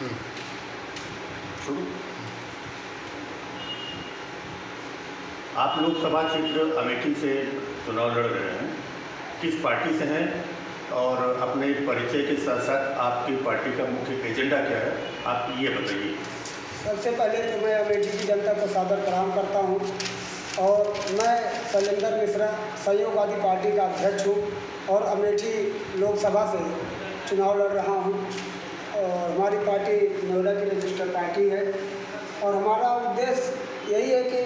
शुरू। आप लोकसभा क्षेत्र अमेठी से चुनाव लड़ रहे हैं, किस पार्टी से हैं और अपने परिचय के साथ साथ आपकी पार्टी का मुख्य एजेंडा क्या है, आप ये बताइए। सबसे पहले तो मैं अमेठी की जनता को सादर प्रणाम करता हूँ और मैं शैलेंद्र मिश्रा सहयोगवादी पार्टी का अध्यक्ष हूँ और अमेठी लोकसभा से चुनाव लड़ रहा हूँ और हमारी पार्टी नोएडा की रजिस्टर्ड पार्टी है और हमारा उद्देश्य यही है कि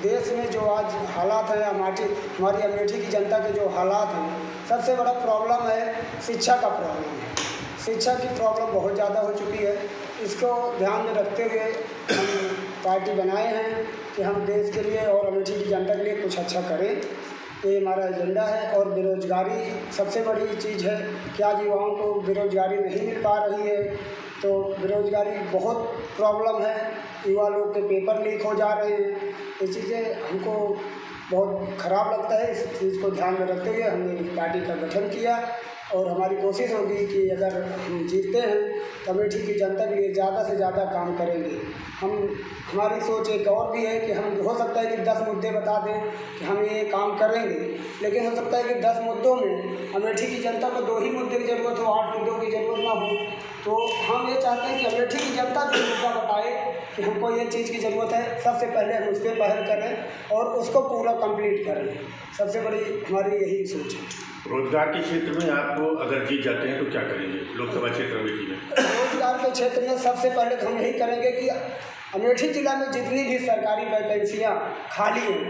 देश में जो आज हालात हैं हमारी अमेठी की जनता के जो हालात हैं, सबसे बड़ा प्रॉब्लम है शिक्षा का प्रॉब्लम है। शिक्षा की प्रॉब्लम बहुत ज़्यादा हो चुकी है। इसको ध्यान में रखते हुए हम पार्टी बनाए हैं कि हम देश के लिए और अमेठी की जनता के लिए कुछ अच्छा करें। ये हमारा एजेंडा है। और बेरोज़गारी सबसे बड़ी चीज़ है कि आज युवाओं को बेरोज़गारी नहीं मिल पा रही है, तो बेरोज़गारी बहुत प्रॉब्लम है। युवा लोग के पेपर लीक हो जा रहे हैं। ये चीज़ें हमको बहुत ख़राब लगता है। इस चीज़ को ध्यान में रखते हुए हमने इस पार्टी का गठन किया और हमारी कोशिश होगी कि अगर हम जीतते हैं तो अमेठी की जनता के लिए ज़्यादा से ज़्यादा काम करेंगे। हमारी सोच एक और भी है कि हम हो सकता है कि 10 मुद्दे बता दें कि हम ये काम करेंगे, लेकिन हो सकता है कि 10 मुद्दों में अमेठी की जनता को 2 ही मुद्दे की ज़रूरत हो, 8 मुद्दों की ज़रूरत ना हो। तो हम ये चाहते हैं कि अमेठी की जनता जो मुद्दा बताए कि हमको ये चीज़ की ज़रूरत है, सबसे पहले हम उस पर पहल करें और उसको पूरा कंप्लीट करें। सबसे बड़ी हमारी यही सोच है। रोजगार के क्षेत्र में आप अगर जीत जाते हैं तो क्या करेंगे लोकसभा क्षेत्र अमेठी में? रोजगार के क्षेत्र में सबसे पहले तो हम यही करेंगे कि अमेठी ज़िला में जितनी भी सरकारी वैकेंसियाँ खाली हैं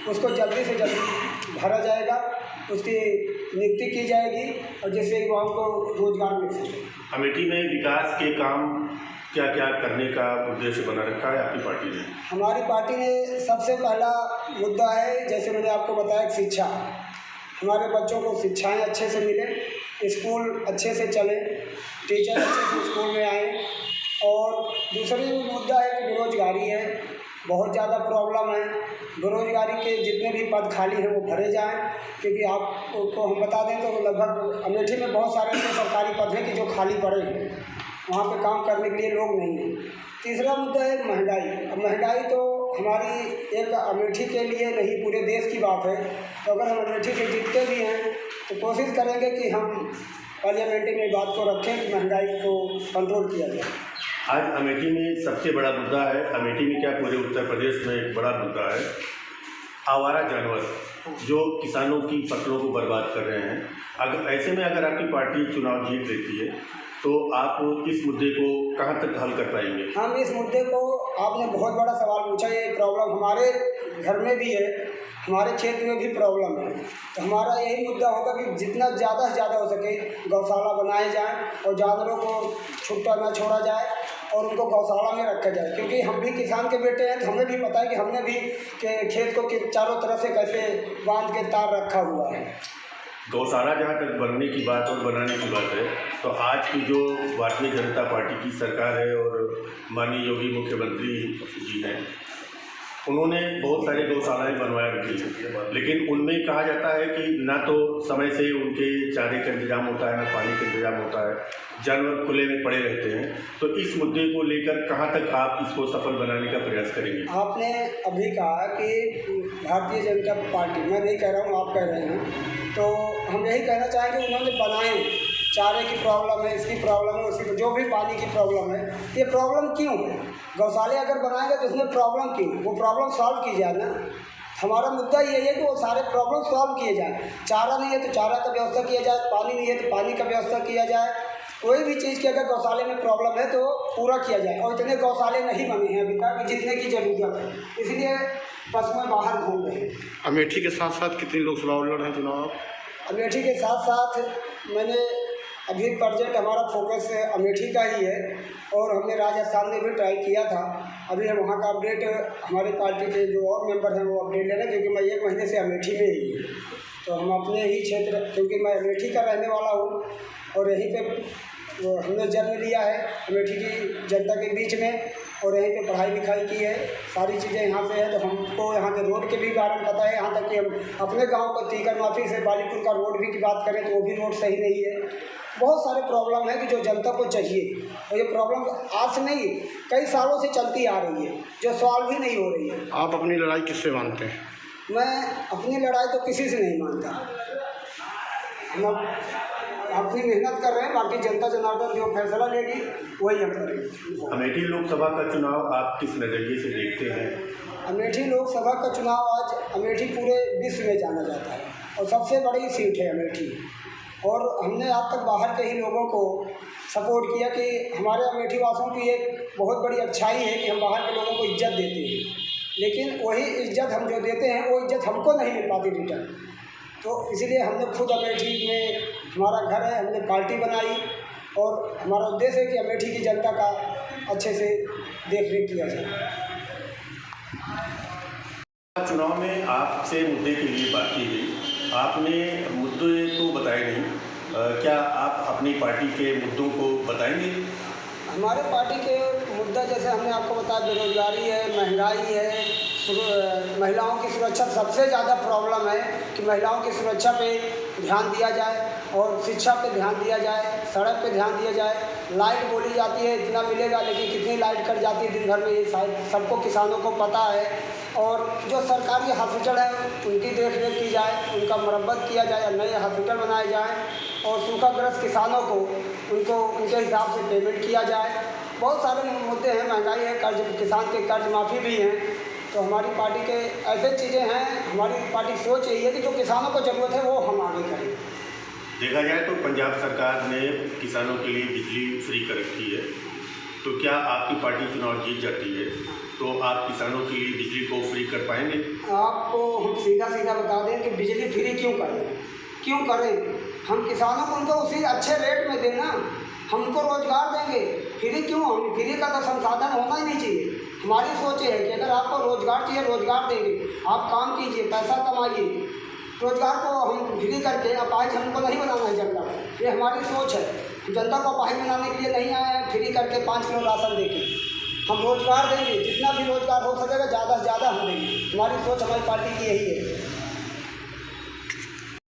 उसको जल्दी से जल्दी भरा जाएगा, उसकी नियुक्ति की जाएगी और जिससे युवाओं को रोजगार मिल सके। अमेठी में विकास के काम क्या क्या करने का उद्देश्य बना रखा है आपकी पार्टी ने? हमारी पार्टी ने सबसे पहला मुद्दा है, जैसे मैंने आपको बताया, शिक्षा। हमारे बच्चों को शिक्षाएं अच्छे से मिलें, स्कूल अच्छे से चलें, टीचर अच्छे से स्कूल में आएँ। और दूसरी मुद्दा है कि बेरोज़गारी है, बहुत ज़्यादा प्रॉब्लम है। बेरोज़गारी के जितने भी पद खाली हैं वो भरे जाएं, क्योंकि आपको हम बता दें तो लगभग अमेठी में बहुत सारे ऐसे सरकारी पद हैं कि जो खाली पड़े हैं, वहाँ पे काम करने के लिए लोग नहीं हैं। तीसरा मुद्दा है महंगाई। अब महंगाई तो हमारी एक अमेठी के लिए नहीं पूरे देश की बात है, तो अगर हम अमेठी से जीतते भी हैं तो कोशिश करेंगे कि हम पार्लियामेंट में बात को रखें कि महंगाई को कंट्रोल किया जाए। आज अमेठी में सबसे बड़ा मुद्दा है, अमेठी में क्या पूरे उत्तर प्रदेश में एक बड़ा मुद्दा है, आवारा जानवर जो किसानों की फसलों को बर्बाद कर रहे हैं। अगर ऐसे में अगर आपकी पार्टी चुनाव जीत लेती है तो आप इस मुद्दे को कहाँ तक हल कर पाएंगे? हम इस मुद्दे को, आपने बहुत बड़ा सवाल पूछा। ये प्रॉब्लम हमारे घर में भी है, हमारे क्षेत्र में भी प्रॉब्लम है। तो हमारा यही मुद्दा होगा कि जितना ज़्यादा से ज़्यादा हो सके गौशाला बनाए जाएं और जानवरों को छुट्टा ना छोड़ा जाए और उनको गौशाला में रखा जाए, क्योंकि हम भी किसान के बेटे हैं तो हमें भी पता है कि हमने भी खेत को चारों तरफ से कैसे बांध के तार रखा हुआ है। गौशाला जहाँ तक बनने की बात और बनाने की बात है, तो आज की जो भारतीय जनता पार्टी की सरकार है और माननीय योगी मुख्यमंत्री जी हैं, उन्होंने बहुत सारी गौशालाएँ बनवा रखी हैं, लेकिन उनमें कहा जाता है कि ना तो समय से उनके चारे का इंतजाम होता है, ना पानी का इंतजाम होता है, जानवर खुले में पड़े रहते हैं। तो इस मुद्दे को लेकर कहाँ तक आप इसको सफल बनाने का प्रयास करेंगे? आपने अभी कहा कि भारतीय जनता पार्टी, मैं नहीं कह रहा हूँ, आप कह रहे हैं, तो हम यही कहना चाहेंगे उन्होंने बनाए, चारे की प्रॉब्लम है, इसकी प्रॉब्लम है, उसकी जो भी पानी की प्रॉब्लम है, ये प्रॉब्लम क्यों है? गौशाले अगर बनाएंगे तो उसमें प्रॉब्लम क्यों? वो प्रॉब्लम सॉल्व की जाए ना। हमारा मुद्दा यही है कि वो सारे प्रॉब्लम सॉल्व किए जाए। चारा नहीं है तो चारा का व्यवस्था किया जाए, पानी नहीं है तो पानी का व्यवस्था किया जाए। कोई भी चीज़ की अगर गौशाले में प्रॉब्लम है तो पूरा किया जाए। और इतने गौशाले नहीं बने हैं अभी तक जितने की ज़रूरत है, इसलिए पशुएं बाहर घूम रहे हैं। अमेठी के साथ साथ कितनी लोकसभा लड़ रहे हैं चुनाव? अमेठी के साथ साथ मैंने अभी प्रेजेंट हमारा फोकस अमेठी का ही है और हमने राजस्थान में भी ट्राई किया था। अभी हम वहाँ का अपडेट हमारी पार्टी के जो और मेंबर हैं वो अपडेट ले रहे हैं, क्योंकि मैं 1 महीने से अमेठी में ही हूँ। तो हम अपने ही क्षेत्र, क्योंकि मैं अमेठी का रहने वाला हूँ और यहीं पे हमने जन्म लिया है अमेठी की जनता के बीच में, और यहीं पे पढ़ाई लिखाई की है, सारी चीज़ें यहाँ से है। तो हमको यहाँ के रोड के भी बारे में पता है, यहाँ तक कि हम अपने गांव को तीकर माफी से बालीपुर का रोड भी की बात करें तो वो भी रोड सही नहीं है। बहुत सारे प्रॉब्लम है कि जो जनता को चाहिए, और ये प्रॉब्लम आज से नहीं कई सालों से चलती आ रही है, जो सॉल्व ही नहीं हो रही है। आप अपनी लड़ाई किससे मानते हैं? मैं अपनी लड़ाई तो किसी से नहीं मानता, हम अपनी मेहनत कर रहे हैं, बाकी जनता जनार्दन जो फैसला लेगी वही हम करेंगे। अमेठी लोकसभा का चुनाव आप किस नज़रिए से देखते हैं? अमेठी लोकसभा का चुनाव आज अमेठी पूरे विश्व में जाना जाता है और सबसे बड़ी सीट है अमेठी। और हमने आज तक बाहर के ही लोगों को सपोर्ट किया कि हमारे अमेठी वासियों की एक बहुत बड़ी अच्छाई है कि हम बाहर के लोगों को इज्जत देते हैं, लेकिन वही इज्जत हम जो देते हैं वो इज्जत हमको नहीं मिल पाती रिटर्न। तो इसीलिए हमने खुद अमेठी में हमारा घर है, हमने पार्टी बनाई और हमारा उद्देश्य है कि अमेठी की जनता का अच्छे से देख रेख किया जाए। चुनाव में आपसे मुद्दे के लिए बात की गई, आपने मुद्दे तो बताए नहीं, क्या आप अपनी पार्टी के मुद्दों को बताएंगे? हमारे पार्टी के मुद्दा जैसे हमने आपको बताया, बेरोजगारी है, महंगाई है, महिलाओं की सुरक्षा सबसे ज़्यादा प्रॉब्लम है कि महिलाओं की सुरक्षा पे ध्यान दिया जाए और शिक्षा पे ध्यान दिया जाए, सड़क पे ध्यान दिया जाए। लाइट बोली जाती है इतना मिलेगा, लेकिन कितनी लाइट कट जाती है दिन भर में ये शायद सबको किसानों को पता है। और जो सरकारी हॉस्पिटल है उनकी देख रेख की जाए, उनका मरम्मत किया जाए, नए हॉस्पिटल बनाए जाए और सूखाग्रस्त किसानों को उनको उनके हिसाब से पेमेंट किया जाए। बहुत सारे मुद्दे हैं, महंगाई है, कर्ज, किसान के कर्ज माफ़ी भी हैं। तो हमारी पार्टी के ऐसे चीज़ें हैं, हमारी पार्टी की सोच यही है कि जो किसानों को ज़रूरत है वो हम आगे करें। देखा जाए तो पंजाब सरकार ने किसानों के लिए बिजली फ्री कर रखी है, तो क्या आपकी पार्टी चुनाव जीत जाती है तो आप किसानों के लिए बिजली को फ्री कर पाएंगे? आपको हम सीधा सीधा बता दें कि बिजली फ्री क्यों करें? हम किसानों को उनको उसी अच्छे रेट में देना, हमको रोज़गार देंगे। फ्री क्यों? हम फ्री का तो संसाधन होना ही नहीं चाहिए। हमारी सोच है कि अगर आपको रोज़गार चाहिए, रोज़गार देंगे, आप काम कीजिए, पैसा कमाइए। रोज़गार को हम फ्री करके अपाहिज हमको नहीं बनाना है जनता को, ये हमारी सोच है। जनता को अपाहिज बनाने के लिए नहीं आए हैं फ्री करके 5 किलो राशन देके। हम रोज़गार देंगे, जितना भी रोज़गार हो सकेगा ज़्यादा से ज़्यादा हम देंगे। हमारी सोच हमारी पार्टी की यही है।